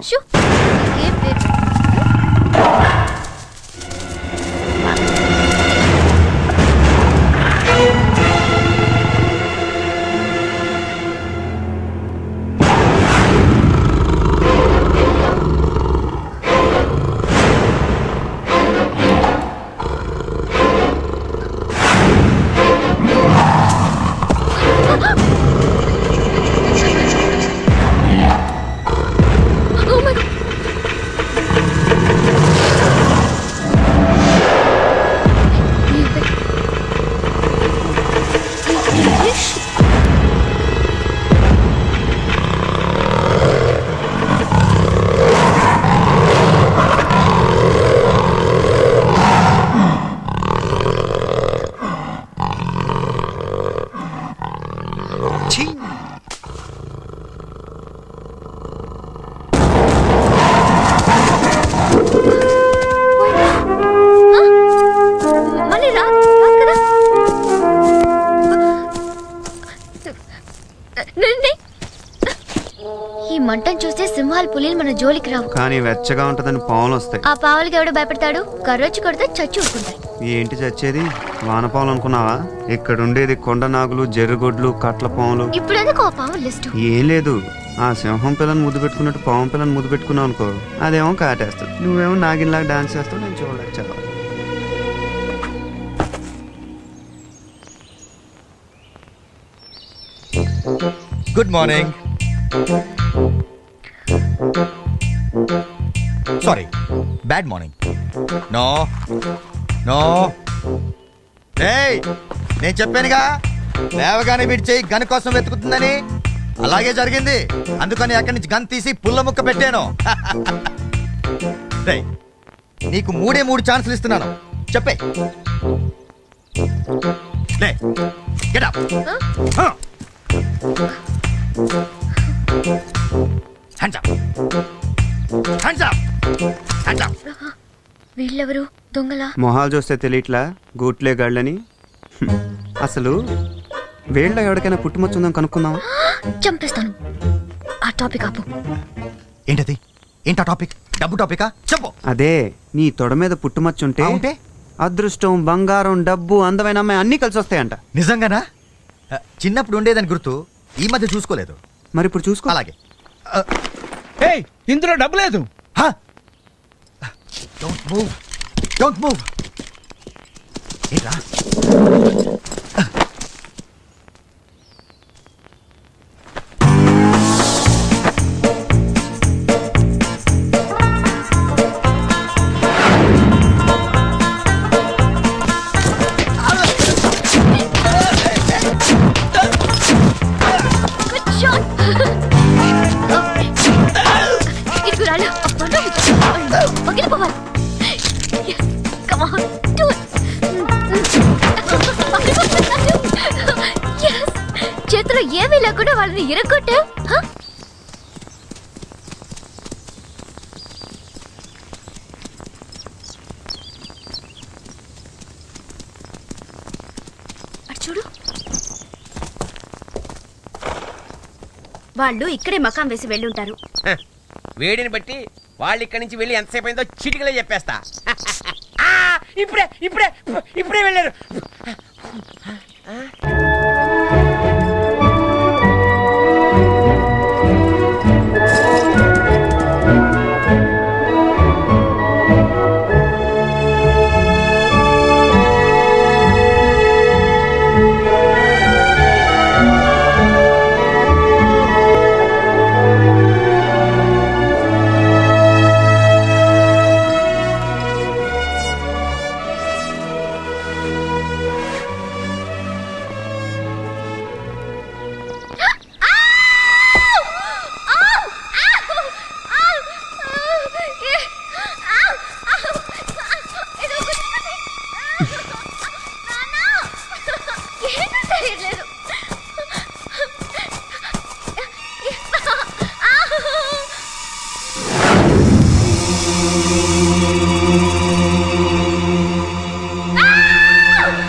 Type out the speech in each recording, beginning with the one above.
Shoe ఏం పేరు మంటను చూస్తే సింహాలు పులిలు మన జోలికి రావు, కానీ వెచ్చగా ఉంటదని పావులు వస్తాయి. ఆ పావులకి ఎవడు భయపడతాడు? కర్రొచ్చి కొడితే చచ్చి ఊరుకుంటాయి. ఏంటి చచ్చేది? వానపావులు అనుకున్నావా? ఇక్కడ ఉండేది కొండ నాగులు, జర్రుగొడ్లు, కట్ల పావులు. ఇప్పుడు ఎందుకు ఆ పావులు లిస్టు? ఏం లేదు, ఆ సింహం పిల్లని ముద్దు పెట్టుకున్నట్టు పావం పిల్లని ముద్దు పెట్టుకున్నావు అనుకో, అదేమో కాటేస్తుంది. నువ్వేమో నాగిన్లాగా డాన్స్ చేస్తావు, నేను చూడలేదు. చాలా good morning. Sorry, bad morning. No no, ఏయ్ నేను చెప్పానుగా లేవగానే వీడి చెయ్యి గన్ కోసం వెతుకుతుందని. అలాగే జరిగింది. అందుకని అక్కడి నుంచి గన్ తీసి పుల్ల ముక్క పెట్టాను. రేయ్, నీకు 3 ఛాన్సులు ఇస్తున్నాను, చెప్పే. Get up. Hands up. Hands up. Hands up. వీళ్ళెవరు? దొంగలా? మొహాలు చూస్తే తెలియట్లా గూట్లే గాళ్ళని. అసలు వీళ్ళ ఎవరికైనా పుట్టుమచ్చుందని కనుక్కుందాం. చంపేస్తాను. ఆ టాపిక్ ఆపు. ఏంటది? ఏంటా టాపిక్? డబ్బు టాపికా? చెప్పు. అదే, నీ తొడ మీద పుట్టుమచ్చుంటే ఉంటే అదృష్టం, బంగారం, డబ్బు, అందమైన అమ్మాయి అన్నీ కలిసి వస్తాయంట. నిజంగానా? చిన్నప్పుడు ఉండేదని గుర్తు, ఈ మధ్య చూసుకోలేదు. మరి ఇప్పుడు చూసుకో. అలాగే. ఇందులో డబ్బు లేదు. Don't move, don't move. ఏంట్రా? చేతిలో ఏమీ లేకుండా వాళ్ళని ఇరగొట్టా. చూడు, వాళ్ళు ఇక్కడే మకాం వేసి వెళ్ళి ఉంటారు. వేడిని బట్టి వాళ్ళు ఇక్కడి నుంచి వెళ్ళి ఎంతసేపు అయిందో చిటికలో చెప్పేస్తా. ఇప్పుడే ఇప్పుడే ఇప్పుడే వెళ్ళారు.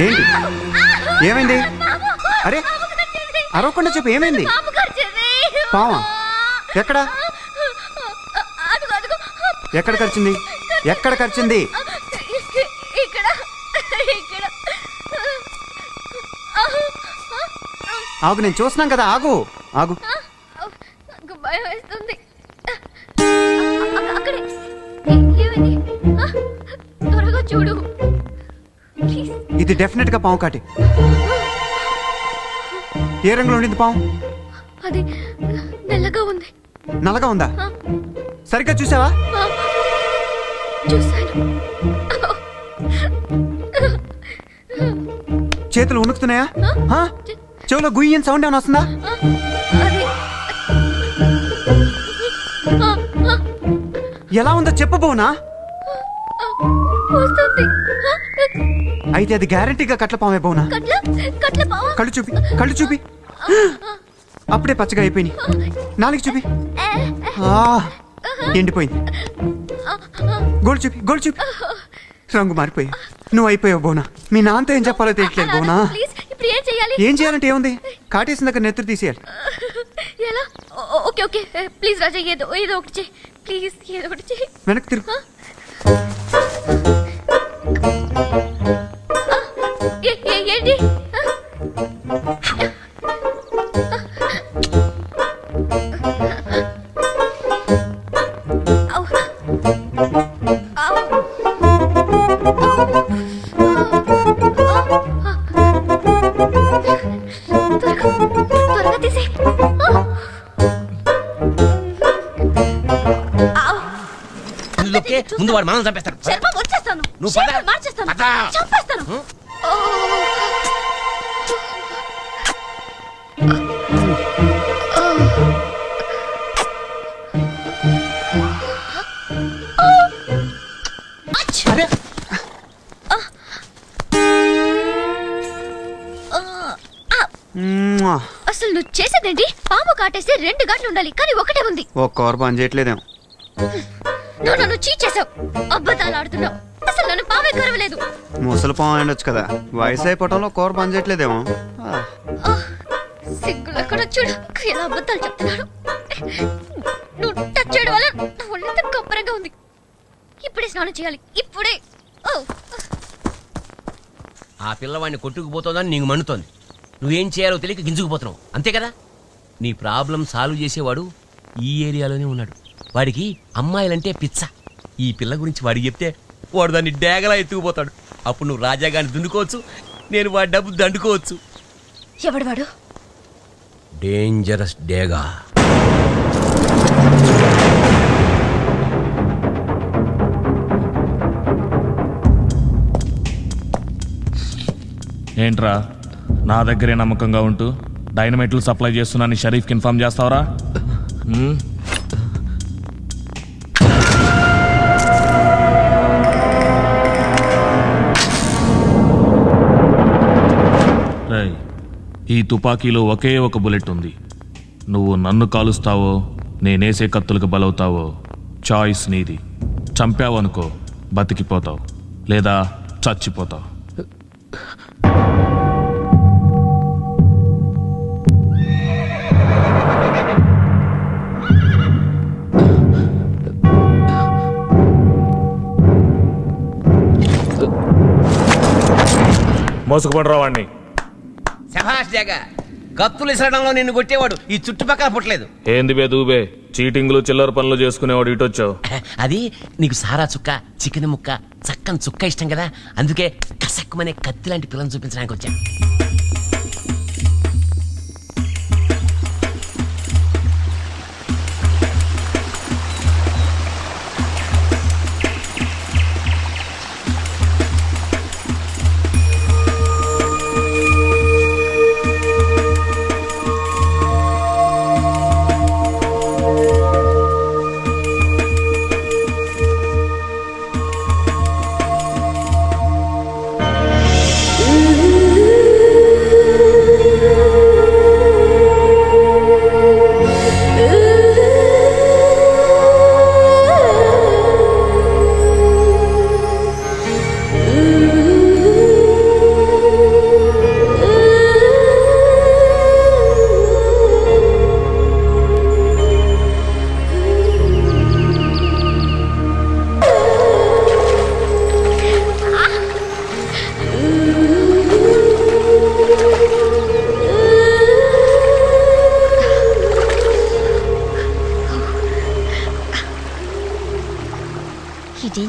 ఏంటి? ఏమైంది? అరే అరవకుండా చెప్పు, ఏమైంది? పావా? ఎక్కడా? ఎక్కడ కరిచింది? ఎక్కడ కరిచింది? ఇక్కడ ఇక్కడ ఆగు, నేను చూస్తున్నాం కదా. ఆగు ఆగు. భయం వేస్తుంది. అక్కడే ఏమైంది? త్వరగా చూడు ప్లీజ్. ఇది డెఫినెట్ గా పాము కాటి. ఏ రంగులో ఉండింది పాము? అది నల్లగా ఉంది. నల్లగా ఉందా? సరిగ్గా చూసావా? చూసాను. చేతులు ఉణుకుతున్నాయా? చెవులో గుయ్యని సౌండ్ ఏమైనా వస్తుందా? అది ఎలా ఉందో చెప్పబోనా? వస్తుంది. అయితే అది గ్యారంటీగా కట్ల పామే బోనా? కట్ల పావా? కళ్ళు చూపి, కళ్ళు చూపి. అప్పుడే పచ్చగా అయిపోయినాయి. నాలుగు చూపి. ఎండిపోయింది. గోల్డ్ చూపి, గోల్డ్ చూపి. రంగు మారిపోయి నువ్వు అయిపోయావు బోనా. మీ నాన్నతో ఏం చెప్పాలో తెలియట్లేదు బోనా. ఇప్పుడు ఏం చేయాలి? ఏం చేయాలంటే ఏముంది, కాటేసిన దగ్గర నెత్తురు తీసేయాలి. ఎలా? ఓకే ఓకే ప్లీజ్ రాజా, ఏదో ఏదో ఒకటి చేయి ప్లీజ్, ఏదో ఒకటి చేయి. వెనక్కి తిరుగు. ఏంటి? త్వరగా తీసే. ఇందులోకి ముందు వాడు మనం చంపేస్తాడు. చర్మం వచ్చేస్తాను, నువ్వు పద. మార్చేస్తాను, పద. చంపేస్తాను. అరే అసలు నువ్వు చేసేదేంటి? పాము కాటేస్తే 2 గంటలు ఉండాలి, కానీ ఒకటే ఉంది. ఓ కూర పని చేయట్లేదేమో. నువ్వు నన్ను చీట్ చేసావు, అబద్ధాలు ఆడుతున్నావు. అసలు నన్ను పామే కరవలేదు. ముసలి పాము ఉండొచ్చు కదా, వయసు అయిపోవటంలో కూర పని చేయట్లేదేమో. సిగ్గులు ఎక్కడ చూడు, ఎలా అబద్ధాలు చెప్తున్నాడు. నువ్వు టచ్ చేయడం వల్ల నా ఒళ్ళంతా కొబ్బరంగా ఉంది. ఇప్పుడే స్నానం చేయాలి, ఇప్పుడే. ఆ పిల్లవాడిని కొట్టుకుపోతుందని నీకు మండుతోంది. నువ్వేం చేయాలో తెలియక గింజుకుపోతున్నావు, అంతే కదా? నీ ప్రాబ్లం సాల్వ్ చేసేవాడు ఈ ఏరియాలోనే ఉన్నాడు. వాడికి అమ్మాయిలంటే పిచ్చ. ఈ పిల్ల గురించి వాడికి చెప్తే వాడు దాన్ని డేగలా ఎత్తుకుపోతాడు. అప్పుడు నువ్వు రాజాగాన్ని దున్నుకోవచ్చు, నేను వాడి డబ్బు దండుకోవచ్చు. ఎవడు వాడు? డేంజరస్ డేగా. ఏంట్రా నా దగ్గరే నమ్మకంగా ఉంటూ డైనమైట్లు సప్లై చేస్తున్నాను షరీఫ్కి ఇన్ఫార్మ్ చేస్తావరా? రేయ్, ఈ తుపాకీలో ఒకే ఒక బుల్లెట్ ఉంది. నువ్వు నన్ను కాలుస్తావో నేనేసే కత్తులకు బలవుతావో చాయిస్ నీది. చంపావనుకో బతికిపోతావు, లేదా చచ్చిపోతావు. మోసుకుపడరా వాడిని. శభాష్ జగా, కత్తులు ఇసరడంలో నిన్ను కొట్టేవాడు ఈ చుట్టుపక్కల పుట్టలేదు. ఏంది బే దూబే, చీటింగ్లు చిల్లర పనులు చేసుకునేవాడు ఇటొచ్చావు. అది నీకు సారా చుక్క, చికెన్ ముక్క, చక్కని చుక్క ఇష్టం కదా, అందుకే కసక్కుమనే కత్తి లాంటి పిల్లని చూపించడానికి వచ్చా.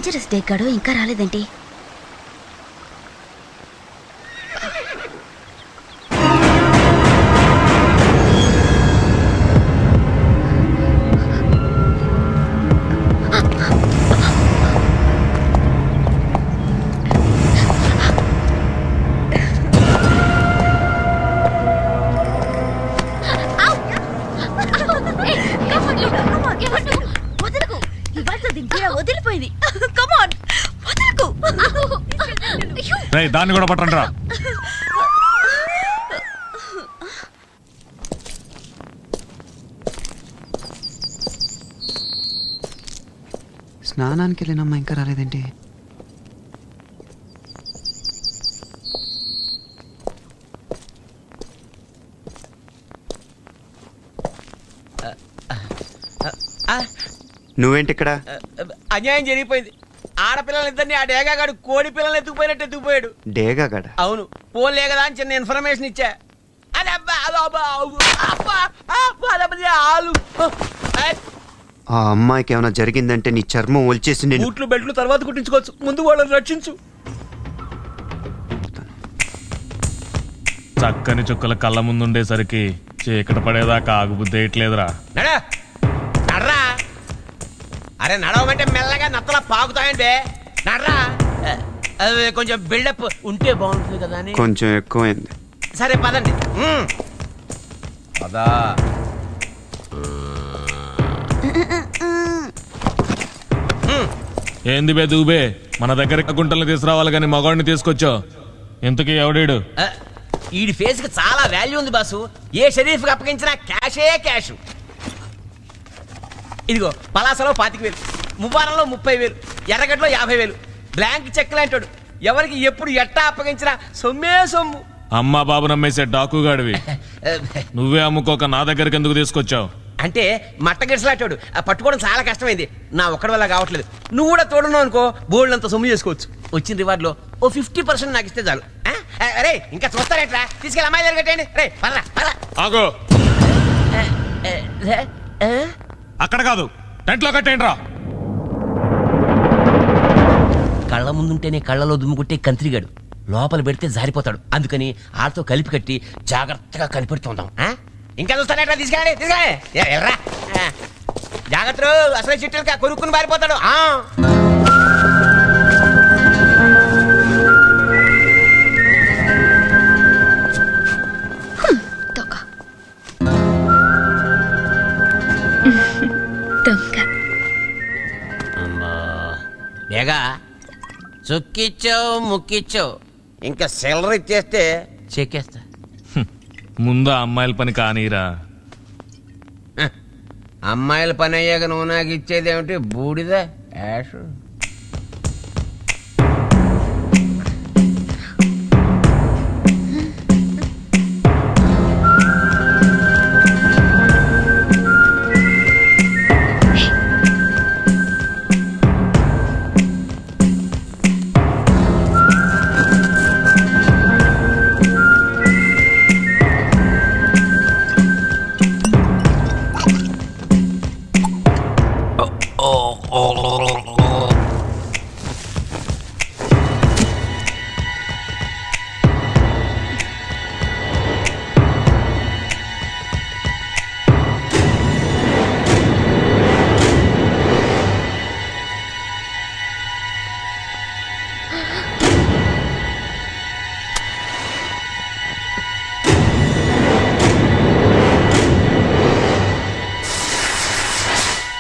డేంజరస్ డే గాడు ఇంకా రాలేదేంటి? వదిలిపోయింది. రేయ్, దాన్ని కూడా పట్టండి రా. స్నానానికి వెళ్ళినమ్మా ఇంకా రాలేదేంటి? నువ్వేంటి ఇక్కడ? అన్యాయం జరిగిపోయింది. ఆడపిల్లలిద్దరిని ఆ డేగాగాడు కోడి పిల్లలు ఎత్తుకుపోయినట్టు ఎత్తుకుపోయాడు. డేగాగాడ? అవును. పోలే కదా అని చిన్న ఇన్ఫర్మేషన్ ఇచ్చా. అది అబ్బా, అదో అబ్బా, అబ్బా, అబ్బా, అబ్బా, ఆలు. ఆ అమ్మాయికి ఏమైనా జరిగిందంటే నీ చర్మం ఒలిచేసి నేను బూట్లు బెల్ట్లు తర్వాత కుట్టించుకోవచ్చు, ముందు వాళ్ళని రక్షించు. చక్కని చుక్కల కళ్ళ ముందుండేసరికి చీకటి పడేదాకా ఆగుబుద్ధి వేయట్లేదురా. నడరా. అరే నడవమంటే మెల్లగా నత్తలా పాకుతాయంటే నడరా. అది కొంచెం బిల్డప్ ఉంటే బాగుంటుంది కదా అని. కొంచెం ఎక్కువైంది. సరే పదండి. పదా. ఏంది బే దూబే, మన దగ్గర గుంటలు తీసుకురావాలి కానీ మగవాడిని తీసుకొచ్చావు. ఇంతకీ ఎవడీడు? ఈడి ఫేస్ కి చాలా వాల్యూ ఉంది బాసు. ఏ షరీఫ్ కి అప్పగించినా క్యాషే క్యాష్. ఇదిగో పలాసలో 25,000, మువ్వారంలో 30,000, ఎర్రగడ్డలో 50,000. Blank cheque లాంటాడు. ఎవరికి ఎప్పుడు ఎట్టా అప్పగించినా సొమ్మే సొమ్ము. అమ్మా బాబు నమ్మేసే డాకుగాడివి. నువ్వే అమ్ముకోక నా దగ్గరికి ఎందుకు తీసుకొచ్చావు? అంటే మట్టగిడిసలాటాడు. పట్టుకోవడం చాలా కష్టమైంది. నా ఒక్కడి వల్ల కావట్లేదు. నువ్వు కూడా తోడున్నావు అనుకో, బోల్డ్ అంత సొమ్ము చేసుకోవచ్చు. వచ్చిన రివార్డ్ లో ఓ 50% నాకు ఇస్తే చాలు. అరే ఇంకా చూస్తారేట్రా, తీసుకెళ్ళి అమ్మాయి దగ్గర కట్టేయండి. రే పదరా పదరా. ఆగో, అక్కడ కాదు, టెంట్లో కట్టేయండి రా. కళ్ళ ముందుంటేనే కళ్ళలో దుమ్ము కొట్టే కంత్రిగాడు లోపల పెడితే జారిపోతాడు. అందుకని ఆడితో కలిపి కట్టి జాగ్రత్తగా కనిపెడుతుందాం. ఇంకా చూస్తానేట్రా, తీసుకెళ్ళండి తీసుకెళ్ళండి. ఎర్రా జాగ్రత్త, అసలు చిట్టుగా కొరుక్కుని పారిపోతాడు. ఏగా చుక్కిచ్చావు ముక్కిచ్చావు, ఇంకా సిల్లర్ ఇచ్చేస్తే చెక్కేస్తా. ముందు అమ్మాయిల పని కానీరా. అమ్మాయిల పని అయ్యాక నువ్వు నాకు ఇచ్చేది ఏమిటి? బూడిద యాష్.